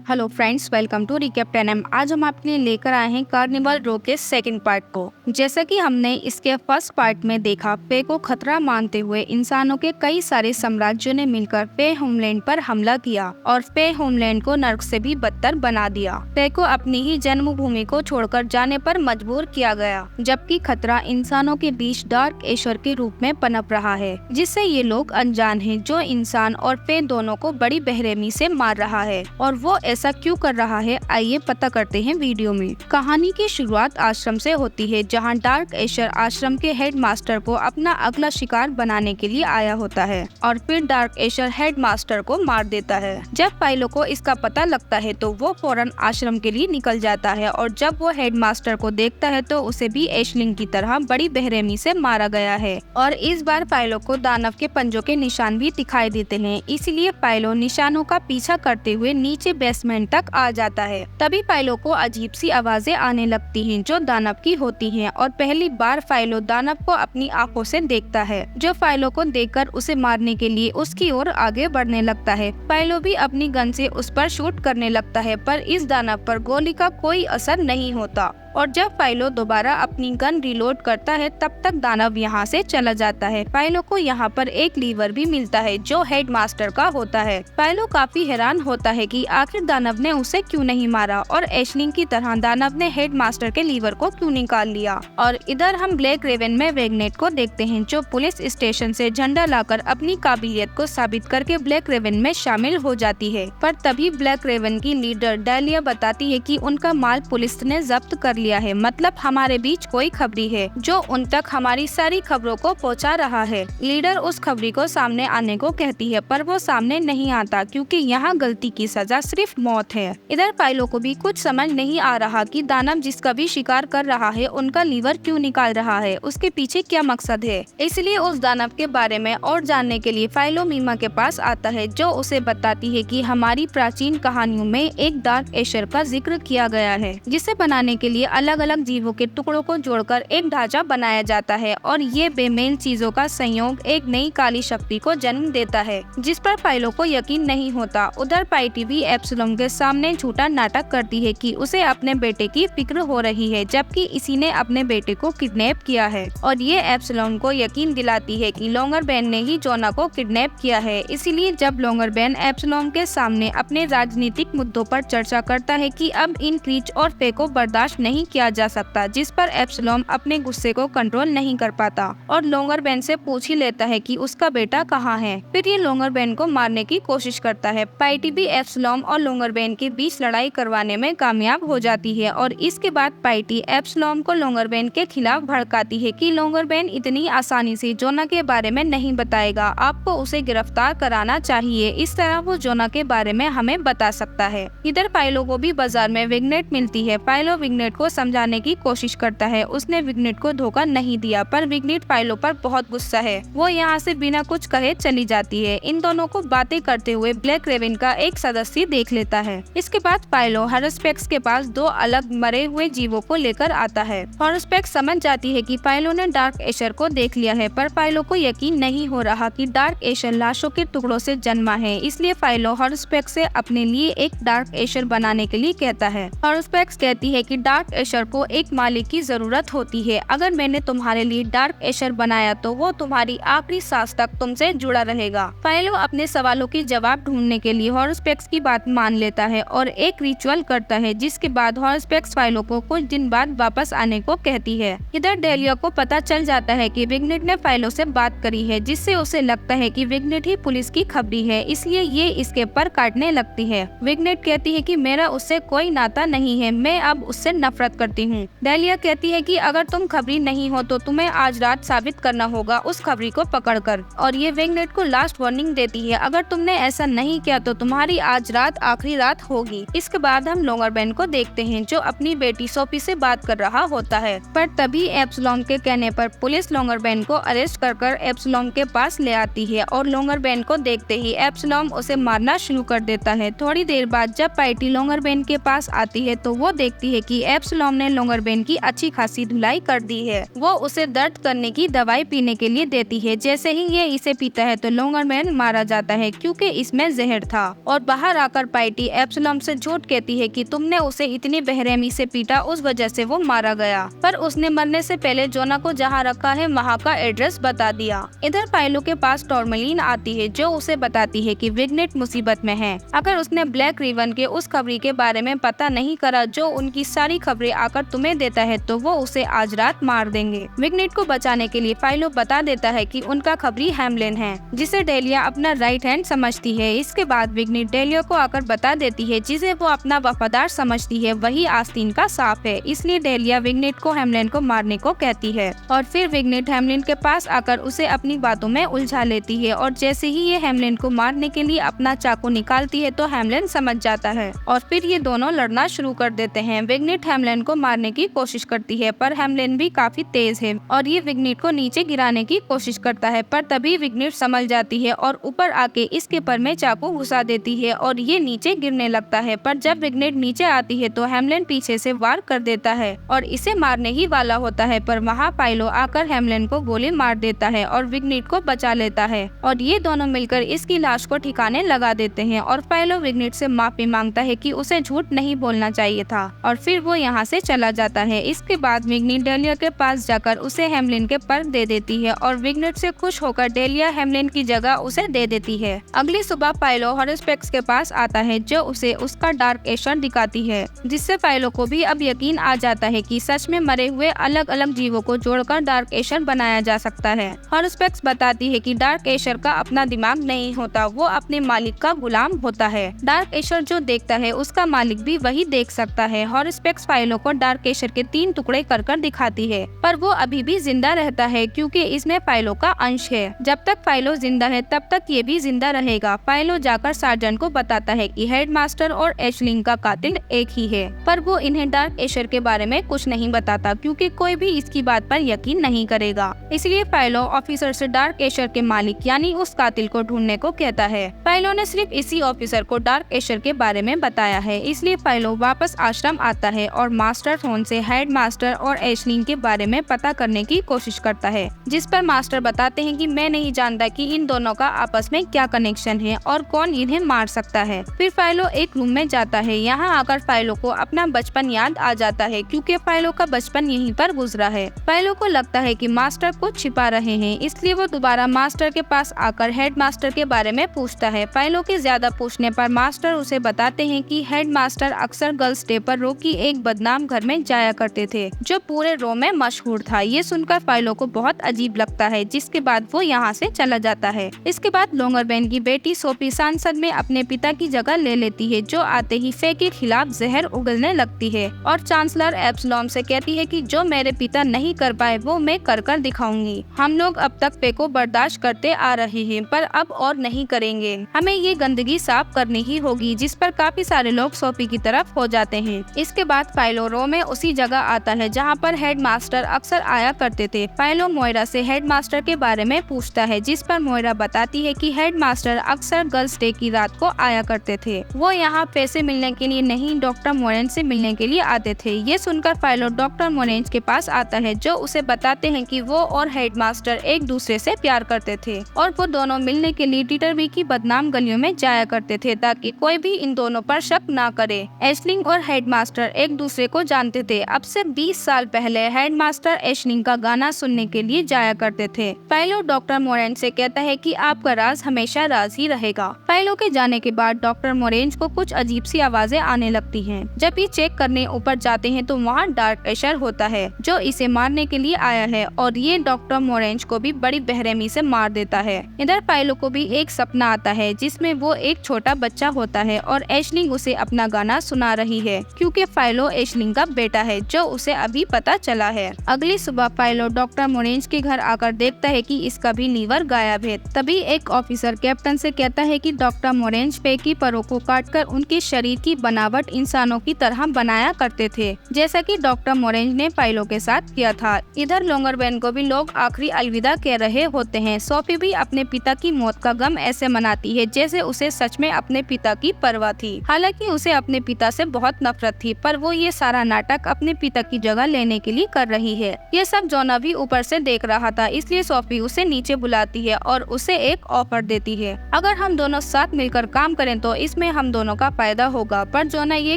Hello friends, welcome to recap 10M। आज हम आपके लिए लेकर आए हैं कार्निवल रो के सेकंड पार्ट को। जैसा कि हमने इसके फर्स्ट पार्ट में देखा, पे को खतरा मानते हुए इंसानों के कई सारे साम्राज्यों ने मिलकर पे होमलैंड पर हमला किया और पे होमलैंड को नर्क से भी बदतर बना दिया। पे को अपनी ही जन्मभूमि को छोड़कर जाने पर मजबूर किया गया, जबकि खतरा इंसानों के बीच डार्क एशर के रूप में पनप रहा है, जिससे ये लोग अनजान हैं, जो इंसान और पे दोनों को बड़ी बेरहमी से मार रहा है। और वो ऐसा क्यों कर रहा है, आइए पता करते हैं वीडियो में। कहानी की शुरुआत आश्रम से होती है, जहां डार्क एशर आश्रम के हेडमास्टर को अपना अगला शिकार बनाने के लिए आया होता है और फिर डार्क एशर हेडमास्टर को मार देता है। जब पाइलो को इसका पता लगता है तो वो फौरन आश्रम के लिए निकल जाता है और जब वो हेडमास्टर को देखता है तो उसे भी एशलिंग की तरह बड़ी बेरहमी से मारा गया है। और इस बार पाइलो को दानव के पंजों के निशान भी दिखाई देते हैं, इसलिए पाइलो निशानों का पीछा करते हुए नीचे बेसमेंट तक आ जाता है। तभी पाइलो को अजीब सी आवाजें आने लगती हैं, जो दानव की होती हैं, और पहली बार पाइलो दानव को अपनी आंखों से देखता है, जो पाइलो को देखकर उसे मारने के लिए उसकी ओर आगे बढ़ने लगता है। पाइलो भी अपनी गन से उस पर शूट करने लगता है, पर इस दानव पर गोली का कोई असर नहीं होता। और जब पाइलो दोबारा अपनी गन रिलोड करता है, तब तक दानव यहाँ से चला जाता है। पाइलो को यहाँ पर एक लीवर भी मिलता है, जो हेडमास्टर का होता है। पाइलो काफी हैरान होता है कि आखिर दानव ने उसे क्यों नहीं मारा और एशलिंग की तरह दानव ने हेडमास्टर के लीवर को क्यों निकाल लिया। और इधर हम ब्लैक रेवन में वेगनेट को देखते हैं, जो पुलिस स्टेशन से झंडा लाकर अपनी काबिलियत को साबित करके ब्लैक रेवन में शामिल हो जाती है। पर तभी ब्लैक रेवन की लीडर डेलिया बताती है कि उनका माल पुलिस ने जब्त कर लिया है, मतलब हमारे बीच कोई खबरी है जो उन तक हमारी सारी खबरों को पहुंचा रहा है। लीडर उस खबरी को सामने आने को कहती है, पर वो सामने नहीं आता क्योंकि यहाँ गलती की सजा सिर्फ मौत है। इधर पाइलो को भी कुछ समझ नहीं आ रहा कि दानव जिसका भी शिकार कर रहा है उनका लीवर क्यों निकाल रहा है, उसके पीछे क्या मकसद है। इसलिए उस दानव के बारे में और जानने के लिए पाइलो मीमा के पास आता है, जो उसे बताती है कि हमारी प्राचीन कहानियों में एक डार्क एशर का जिक्र किया गया है, जिसे बनाने के लिए अलग अलग जीवों के टुकड़ों को जोड़कर एक ढांचा बनाया जाता है और ये बेमेल चीजों का संयोग एक नई काली शक्ति को जन्म देता है, जिस पर पाइलो को यकीन नहीं होता। उधर पाइटी भी एप्सिलॉन के सामने झूठा नाटक करती है कि उसे अपने बेटे की फिक्र हो रही है, जबकि इसी ने अपने बेटे को किडनैप किया है। और ये एप्सिलॉन को यकीन दिलाती है कि लोंगरबैन ने ही जोना को किडनैप किया है। इसीलिए जब लोंगरबैन एप्सिलॉन के सामने अपने राजनीतिक मुद्दों पर चर्चा करता है कि अब इन क्रीच और फे को बर्दाश्त नहीं किया जा सकता, जिस पर एप्सिलॉन अपने गुस्से को कंट्रोल नहीं कर पाता और लोंगरबैन से पूछ ही लेता है कि उसका बेटा कहाँ है। फिर ये लोंगरबैन को मारने की कोशिश करता है। पाइटी भी एप्सिलॉन और लोंगरबैन के बीच लड़ाई करवाने में कामयाब हो जाती है और इसके बाद पाइटी एप्सिलॉन को लोंगरबैन के खिलाफ भड़काती है कि लोंगरबैन इतनी आसानी से जोना के बारे में नहीं बताएगा, आपको उसे गिरफ्तार कराना चाहिए, इस तरह वो जोना के बारे में हमें बता सकता है। इधर पाइलो को भी बाजार में विग्नेट मिलती है। पाइलो विग्नेट को समझाने की कोशिश करता है, उसने विग्नेट को धोखा नहीं दिया, पर विग्नेट पाइलो पर बहुत गुस्सा है। वो यहाँ से बिना कुछ कहे चली जाती है। इन दोनों को बातें करते हुए ब्लैक रेवन का एक सदस्य देख लेता है। इसके बाद पाइलो हॉर्सपैक्स के पास दो अलग मरे हुए जीवों को लेकर आता है। हॉर्सपैक्स समझ जाती है कि पाइलो ने डार्क एशर को देख लिया है, पर पाइलो को यकीन नहीं हो रहा कि डार्क एशर लाशों के टुकड़ों से जन्मा है। इसलिए पाइलो हॉर्सपैक्स से अपने लिए एक डार्क एशर बनाने के लिए कहता है। हॉर्सपैक्स कहती है कि डार्क एशर को एक मालिक की जरूरत होती है। अगर मैंने तुम्हारे लिए डार्क एशर बनाया तो वो तुम्हारी आखिरी सांस तक तुमसे जुड़ा रहेगा। पाइलो अपने सवालों के जवाब ढूंढने के लिए हॉर्सपैक्स की बात मान लेता है और एक रिचुअल करता है, जिसके बाद हॉर्सपैक्स पाइलो को कुछ दिन बाद वापस आने को कहती है। इधर डेलिया को पता चल जाता है कि विग्नेट ने पाइलो से बात करी है, जिससे उसे लगता है कि विग्नेट ही पुलिस की खबरी है, इसलिए ये इसके पर काटने लगती है। विग्नेट कहती है कि मेरा उससे कोई नाता नहीं है, मैं अब उससे नफरत करती हूँ। डेलिया कहती है कि अगर तुम खबरी नहीं हो तो तुम्हें आज रात साबित करना होगा उस खबरी को पकड़कर, और ये विग्नेट को लास्ट वार्निंग देती है, अगर तुमने ऐसा नहीं किया तो तुम्हारी आज रात आखिरी रात होगी। इसके बाद हम लोंगरबैन को देखते हैं, जो अपनी बेटी सोफी से बात कर रहा होता है, पर तभी एप्सिलॉन के कहने पर पुलिस लोंगरबैन को अरेस्ट कर एप्सिलॉन के पास ले आती है और लोंगरबैन को देखते ही एप्सिलॉन उसे मारना शुरू कर देता है। थोड़ी देर बाद जब पाइटी लोंगरबैन के पास आती है तो वो देखती है कि एप्सिलॉन एप्सिलॉन ने लोंगरबेन की अच्छी खासी धुलाई कर दी है। वो उसे दर्द करने की दवाई पीने के लिए देती है। जैसे ही ये इसे पीता है तो लोंगरबेन मारा जाता है क्योंकि इसमें जहर था। और बाहर आकर पाइटी एप्सिलॉन से झूठ कहती है कि तुमने उसे इतनी बेरहमी से पीटा, उस वजह से वो मारा गया। पर उसने मरने से पहले जोना को जहाँ रखा है वहाँ का एड्रेस बता दिया। इधर पाइलो के पास टॉर्मलिन आती है जो उसे बताती है कि विग्नेट मुसीबत में है। अगर उसने ब्लैक रिवन के उस खबरी के बारे में पता नहीं करा जो उनकी सारी खबरें आकर तुम्हें देता है तो वो उसे आज रात मार देंगे। विग्नेट को बचाने के लिए फाइलो बता देता है कि उनका खबरी हैमलिन है, जिसे डेलिया अपना राइट हैंड समझती है। इसके बाद विग्नेट डेलिया को आकर बता देती है जिसे वो अपना वफादार समझती है वही आस्तीन का सांप है। इसलिए डेलिया विग्नेट को हैमलिन को मारने को कहती है और फिर विग्नेट हैमलिन के पास आकर उसे अपनी बातों में उलझा लेती है। और जैसे ही ये हैमलिन को मारने के लिए अपना चाकू निकालती है तो हैमलिन समझ जाता है और फिर ये दोनों लड़ना शुरू कर देते हैं। विग्नेट हैमलिन को मारने की कोशिश करती है पर हैमलिन भी काफी तेज है और ये विग्नेट को नीचे गिराने की कोशिश करता है, पर तभी विग्नेट संभल जाती है और ऊपर आके इसके पर में चाकू घुसा देती है और ये नीचे गिरने लगता है। पर जब विग्नेट नीचे आती है तो हैमलिन पीछे से वार कर देता है और इसे मारने ही वाला होता है, पर वहाँ पाइलो आकर हैमलिन को गोली मार देता है और विग्नेट को बचा लेता है और ये दोनों मिलकर इसकी लाश को ठिकाने लगा देते हैं। और पाइलो विग्नेट से माफी मांगता है कि उसे झूठ नहीं बोलना चाहिए था और फिर वो यहाँ से चला जाता है। इसके बाद विग्नेट डेलिया के पास जाकर उसे हैमलिन के पर दे देती है और विग्नेट से खुश होकर डेलिया हैमलिन की जगह उसे दे देती है। अगली सुबह पाइलो हॉरस्पेक्स के पास आता है जो उसे उसका डार्क एशर दिखाती है, जिससे पाइलो को भी अब यकीन आ जाता है कि सच में मरे हुए अलग अलग जीवों को जोड़कर डार्क एशर बनाया जा सकता है। हॉरस्पेक्स बताती है कि डार्क एशर का अपना दिमाग नहीं होता, वो अपने मालिक का गुलाम होता है। डार्क एशर जो देखता है उसका मालिक भी वही देख सकता है। हॉरस्पेक्स फाइलों को डार्क एशर के 3 टुकड़े कर कर दिखाती है, पर वो अभी भी जिंदा रहता है क्योंकि इसमें फाइलों का अंश है। जब तक फाइलो जिंदा है तब तक ये भी जिंदा रहेगा। फाइलो जाकर सार्जेंट को बताता है कि हेडमास्टर और एशलिंग का कातिल एक ही है, पर वो इन्हें डार्क एशर के बारे में कुछ नहीं बताता क्योंकि कोई भी इसकी बात पर यकीन नहीं करेगा। इसलिए फाइलो ऑफिसर से डार्क एशर के मालिक यानी उस कातिल को ढूंढने को कहता है। फाइलो ने सिर्फ इसी ऑफिसर को डार्क एशर के बारे में बताया है, इसलिए फाइलो वापस आश्रम आता है और मास्टर फोन से हेडमास्टर और एशलिंग के बारे में पता करने की कोशिश करता है, जिस पर मास्टर बताते हैं कि मैं नहीं जानता कि इन दोनों का आपस में क्या कनेक्शन है और कौन इन्हें मार सकता है। फिर फाइलो एक रूम में जाता है। यहाँ आकर फाइलो को अपना बचपन याद आ जाता है क्योंकि फाइलो का बचपन यहीं पर गुजरा है। फाइलो को लगता है कि मास्टर कुछ छिपा रहे हैं, इसलिए वो दोबारा मास्टर के पास आकर हेडमास्टर के बारे में पूछता है। फाइलो के ज्यादा पूछने पर मास्टर उसे बताते हैं कि हेडमास्टर अक्सर गर्ल्स डे पर रो की एक बदनाम घर में जाया करते थे जो पूरे रो में मशहूर था। ये सुनकर फाइलो को बहुत अजीब लगता है, जिसके बाद वो यहाँ से चला जाता है। इसके बाद लोंगरबेन की बेटी सोफी सांसद में अपने पिता की जगह ले लेती है, जो आते ही फे के खिलाफ जहर उगलने लगती है और चांसलर एप्सिलॉन से कहती है कि जो मेरे पिता नहीं कर पाए वो मैं कर कर दिखाऊंगी। हम लोग अब तक पे को बर्दाश्त करते आ रहे हैं पर अब और नहीं करेंगे, हमें ये गंदगी साफ करनी ही होगी, जिस पर काफी सारे लोग सोफी की तरफ हो जाते हैं। इसके बाद फाइलो रो में उसी जगह आता है जहाँ पर हेडमास्टर अक्सर आया करते थे। फाइलो मोइरा से हेडमास्टर के बारे में पूछता है, जिस पर मोइरा बताती है कि हेडमास्टर अक्सर गर्ल्स डे की रात को आया करते थे। वो यहाँ पे से मिलने के लिए नहीं, डॉक्टर मोरेंज से मिलने के लिए आते थे। ये सुनकर फाइलो डॉक्टर मोरेंज के पास आता है जो उसे बताते हैं कि वो और हेडमास्टर एक दूसरे से प्यार करते थे और वो दोनों मिलने के लिए टीटरबी की बदनाम गलियों में जाया करते थे ताकि कोई भी इन दोनों पर शक ना करे। एशलिंग और हेडमास्टर एक दूसरे को जानते थे। अब से 20 साल पहले हेडमास्टर एशलिंग का गाना सुनने के लिए जाया करते थे। फाइलो डॉक्टर मोरेंज से कहता है कि आपका राज हमेशा राज ही रहेगा। फाइलो के जाने के बाद डॉक्टर मोरेंज को कुछ अजीब सी आवाजें आने लगती हैं। जब ये चेक करने ऊपर जाते हैं तो वहाँ डार्क एशर होता है जो इसे मारने के लिए आया है और ये डॉक्टर मोरेंज को भी बड़ी बेरहमी से मार देता है। इधर फाइलो को भी एक सपना आता है जिसमें वो एक छोटा बच्चा होता है और एशलिंग उसे अपना गाना सुना रही है क्योंकि फाइलो एशलिंग का बेटा है जो उसे अभी पता चला है। अगली सुबह फाइलो डॉक्टर मोरेंज के घर आकर देखता है कि इसका भी लीवर गायब है। तभी एक ऑफिसर कैप्टन से कहता है कि डॉक्टर मोरेंज पे की परों को काटकर उनके शरीर की बनावट इंसानों की तरह बनाया करते थे, जैसा कि डॉक्टर मोरेंज ने फाइलो के साथ किया था। इधर लोंगरबेन को भी लोग आखिरी अलविदा कह रहे होते हैं। सोफी भी अपने पिता की मौत का गम ऐसे मनाती है जैसे उसे सच में अपने पिता की परवाह थी। हालांकि उसे अपने पिता से बहुत नफरत थी, पर वो ये सारा नाटक अपने पिता की जगह लेने के लिए कर रही है। ये सब जोना भी ऊपर से देख रहा था, इसलिए सोफी उसे नीचे बुलाती है और उसे एक ऑफर देती है। अगर हम दोनों साथ मिलकर काम करें तो इसमें हम दोनों का फायदा होगा, पर जोना ये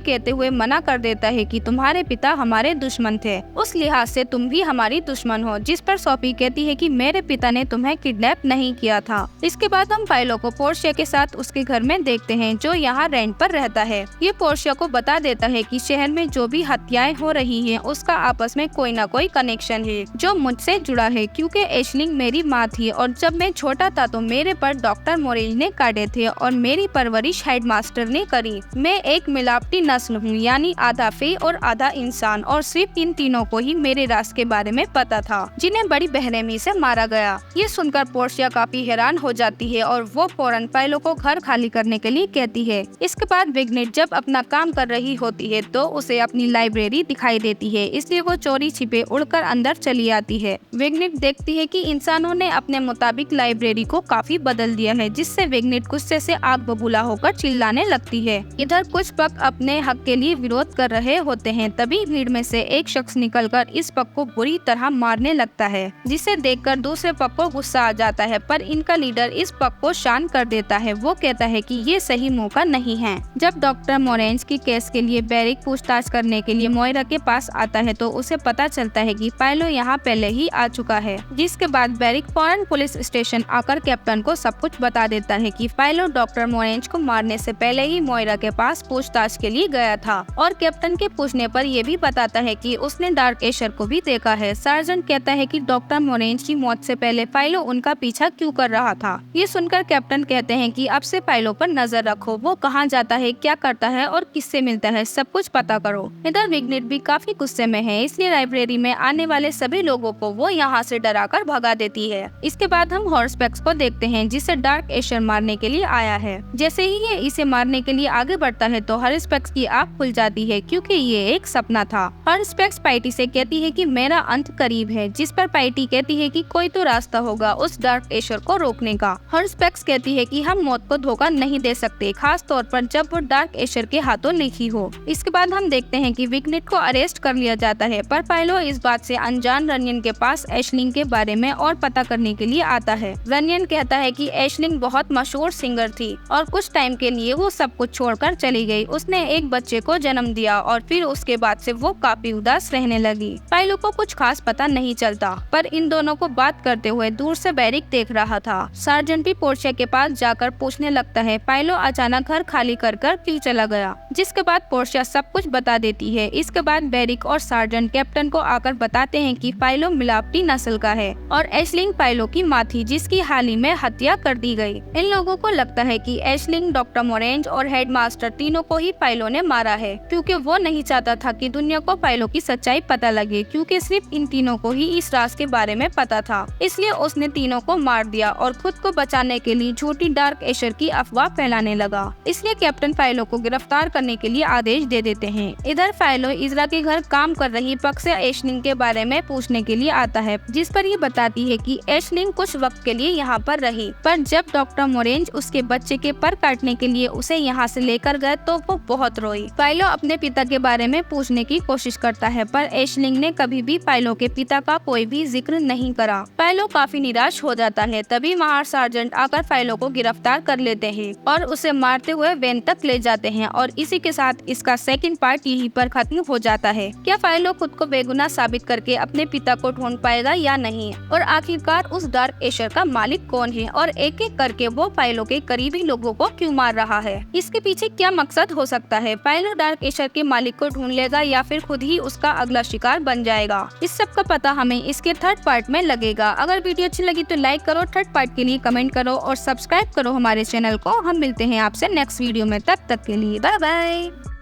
कहते हुए मना कर देता है कि तुम्हारे पिता हमारे दुश्मन थे, उस लिहाज से तुम भी हमारी दुश्मन हो। जिस पर सोफी कहती है कि मेरे पिता ने तुम्हें किडनैप नहीं किया था। इसके बाद हम फाइलो को पोर्शिया के साथ उसके घर में देखते हैं, जो यहाँ रेंट पर रहता है। ये पोर्शिया को बता देता है कि शहर में जो भी हत्याएं हो रही हैं, उसका आपस में कोई न कोई कनेक्शन है जो मुझसे जुड़ा है, क्योंकि एशलिंग मेरी माँ थी और जब मैं छोटा था तो मेरे पर डॉक्टर मोरेल ने काटे थे और मेरी परवरिश हेडमास्टर ने करी। मैं एक मिलावटी नस्ल हूँ, यानी आधा फे और आधा इंसान, और सिर्फ इन तीनों को ही मेरे राज के बारे में पता था, जिन्हें बड़ी बेरहमी से मारा गया। ये सुनकर पोर्शिया काफी हैरान हो जाती है और वो फौरन फाइलों को घर खाली करने के लिए कहती है। इसके बाद विग्नेट जब अपना काम कर रही होती है तो उसे अपनी लाइब्रेरी दिखाई देती है, इसलिए वो चोरी छिपे उड़कर अंदर चली आती है। विग्नेट देखती है कि इंसानों ने अपने मुताबिक लाइब्रेरी को काफी बदल दिया है, जिससे विग्नेट गुस्से से आग बबूला होकर चिल्लाने लगती है। इधर कुछ पग अपने हक के लिए विरोध कर रहे होते हैं, तभी भीड़ में से एक शख्स निकलकर इस पग को बुरी तरह मारने लगता है, जिसे देखकर दूसरे पग को गुस्सा आ जाता है, पर इनका लीडर इस पग को शांत कर देता है। वो कहता है कि ये सही मौका नहीं है। जब डॉक्टर मोरेंज की केस के लिए बेरिक पूछताछ करने के लिए मोइरा के पास आता है तो उसे पता चलता है कि फाइलो यहाँ पहले ही आ चुका है, जिसके बाद बेरिक फौरन पुलिस स्टेशन आकर कैप्टन को सब कुछ बता देता है कि फाइलो डॉक्टर मोरेंज को मारने से पहले ही मोइरा के पास पूछताछ के लिए गया था, और कैप्टन के पूछने पर यह भी बताता है कि उसने डार्क एशर को भी देखा है। सार्जेंट कहता है कि डॉक्टर मोरेंज की मौत से पहले फाइलो उनका पीछा क्यों कर रहा था। ये सुनकर कैप्टन कहते हैं कि अब से फाइलो पर नजर रखो, वो कहाँ जाता है, क्या करता है और किससे मिलता है, सब कुछ पता करो। इधर विग्नेट भी काफी गुस्से में है, इसलिए लाइब्रेरी में आने वाले सभी लोगों को वो यहाँ से डराकर भगा देती है। इसके बाद हम हॉर्सपैक्स को देखते हैं, जिसे डार्क एशर मारने के लिए आया है। जैसे ही ये इसे मारने के लिए आगे बढ़ता है तो हॉर्सपैक्स की आँख खुल जाती है, क्योंकि ये एक सपना था। हॉर्सपैक्स पाइटी से कहती है कि मेरा अंत करीब है, जिस पर पाइटी कहती है कि कोई तो रास्ता होगा उस डार्क एशर को रोकने का। हॉर्सपैक्स कहती है कि हम मौत को धोखा नहीं दे सकते, खास तौर पर जब वो डार्क एशर के हाथों लिखी हो। इसके बाद हम देखते हैं कि विग्नेट को अरेस्ट कर लिया जाता है, पर फाइलो इस बात से अनजान रनियन के पास एशलिंग के बारे में और पता करने के लिए आता है। रनियन कहता है कि एशलिंग बहुत मशहूर सिंगर थी और कुछ टाइम के लिए वो सब कुछ छोड़कर चली गई। उसने एक बच्चे को जन्म दिया और फिर उसके बाद से वो काफी उदास रहने लगी। फाइलो को कुछ खास पता नहीं चलता, पर इन दोनों को बात करते हुए दूर से बेरिक देख रहा था। सार्जेंट भी पोर्शिया के पास जाकर पूछने लगता है फाइलो अचानक घर खाली कर क्यों चला गया, जिसके बाद पोर्शिया सब कुछ बता देती है। इसके बाद बेरिक और सार्जेंट कैप्टन को आकर बताते हैं कि फाइलो मिलावटी नस्ल का है और एशलिंग फाइलो की माँ थी, जिसकी हाल ही में हत्या कर दी गई। इन लोगों को लगता है कि एशलिंग, डॉक्टर मोरेंज और हेडमास्टर तीनों को ही फाइलो ने मारा है, क्योंकि वो नहीं चाहता था कि दुनिया को फाइलो की सच्चाई पता लगे, क्योंकि सिर्फ इन तीनों को ही इस राज के बारे में पता था। इसलिए उसने तीनों को मार दिया और खुद को बचाने के लिए झूठी डार्क एशर की अफवाह फैलाने लगा। इसलिए कैप्टन फाइलो को गिरफ्तार करने के लिए आदेश दे देते हैं। इधर फाइलो इजरा के घर काम कर रही पग से एशलिंग के बारे में पूछने के लिए आता है, जिस पर ये बताती है कि एशलिंग कुछ वक्त के लिए यहाँ पर रही, पर जब डॉक्टर मोरेंज उसके बच्चे के पर काटने के लिए उसे यहाँ से लेकर गए तो वो बहुत रोई। फाइलो अपने पिता के बारे में पूछने की कोशिश करता है, पर एशलिंग ने कभी भी फाइलो के पिता का कोई भी जिक्र नहीं करा। फाइलो काफी निराश हो जाता है, तभी वहाँ सार्जेंट आकर फाइलो को गिरफ्तार कर लेते हैं और उसे मारते हुए वैन तक ले जाते हैं, और इसी के साथ इसका सेकंड पार्ट यहीं पर खत्म हो जाता है। क्या फाइलो खुद को बेगुनाह साबित करके अपने पिता को ढूंढ पाएगा या नहीं, और आखिरकार उस डार्क एशर का मालिक कौन है, और एक एक करके वो फाइलो के करीबी लोगों को क्यों मार रहा है, इसके पीछे क्या मकसद हो सकता है। फाइलो डार्क एशर के मालिक को ढूंढ लेगा या फिर खुद ही उसका अगला शिकार बन जाएगा, इस सब का पता हमें इसके थर्ड पार्ट में लगेगा। अगर वीडियो अच्छी लगी तो लाइक करो, थर्ड पार्ट के लिए कमेंट करो और सब्सक्राइब करो हमारे चैनल को। हम मिलते हैं आपसे नेक्स्ट वीडियो में, तब तक के लिए बाय बाय।